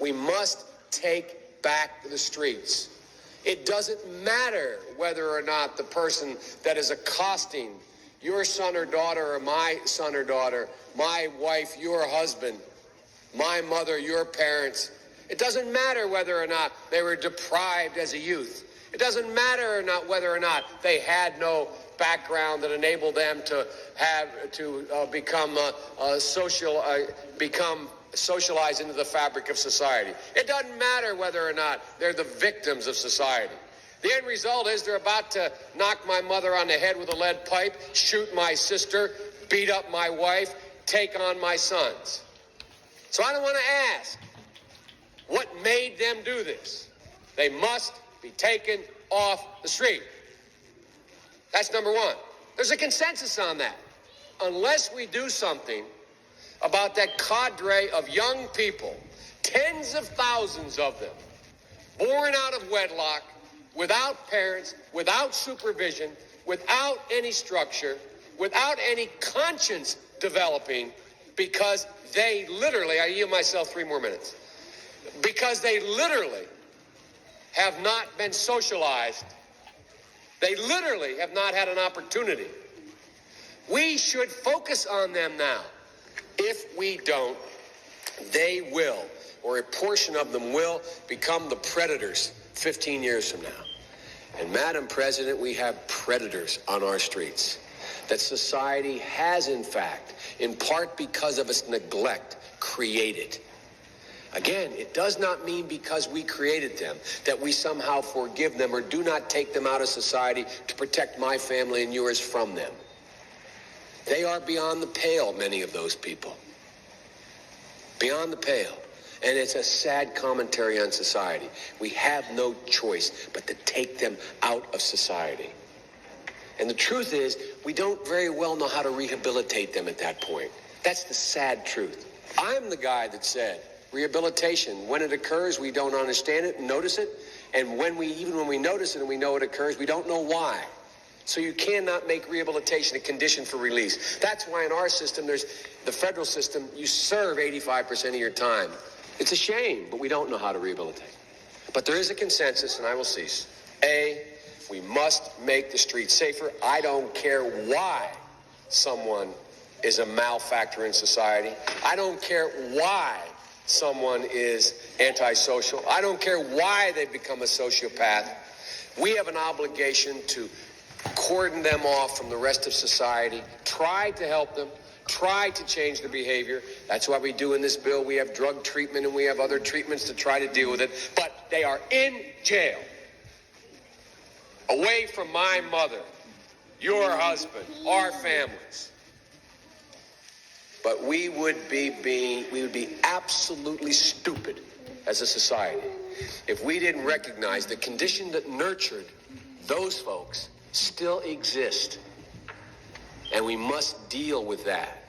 We must take back the streets. It doesn't matter whether or not the person that is accosting your son or daughter or my son or daughter, my wife, your husband, my mother, your parents. It doesn't matter whether or not they were deprived as a youth. It doesn't matter or not whether or not they had no background that enabled them to become socialized into the fabric of society. It doesn't matter whether or not they're the victims of society. The end result is they're about to knock my mother on the head with a lead pipe, shoot my sister, beat up my wife, take on my sons. So I don't want to ask what made them do this. They must be taken off the street. That's number one. There's a consensus on that. Unless we do something about that cadre of young people, tens of thousands of them, born out of wedlock, without parents, without supervision, without any structure, without any conscience developing, because they literally, I yield myself 3 more minutes, because they literally have not been socialized. They literally have not had an opportunity. We should focus on them now. If we don't, they will, or a portion of them will, become the predators 15 years from now. And Madam President, we have predators on our streets that society has, in fact, in part because of its neglect, created. Again, it does not mean because we created them that we somehow forgive them or do not take them out of society to protect my family and yours from them. They are beyond the pale, many of those people. Beyond the pale. And it's a sad commentary on society. We have no choice but to take them out of society. And the truth is, we don't very well know how to rehabilitate them at that point. That's the sad truth. I'm the guy that said, rehabilitation, when it occurs, we don't understand it and notice it. And even when we notice it and we know it occurs, we don't know why. So you cannot make rehabilitation a condition for release. That's why in our system, there's the federal system, you serve 85% of your time. It's a shame, but we don't know how to rehabilitate. But there is a consensus, and I will cease. A, we must make the streets safer. I don't care why someone is a malfactor in society. I don't care why someone is antisocial. I don't care why they become a sociopath. We have an obligation to cordon them off from the rest of society, try to help them, try to change their behavior. That's what we do in this bill. We have drug treatment and we have other treatments to try to deal with it. But they are in jail, away from my mother, your husband, our families. But we would be absolutely stupid as a society if we didn't recognize the condition that nurtured those folks still exist. And we must deal with that.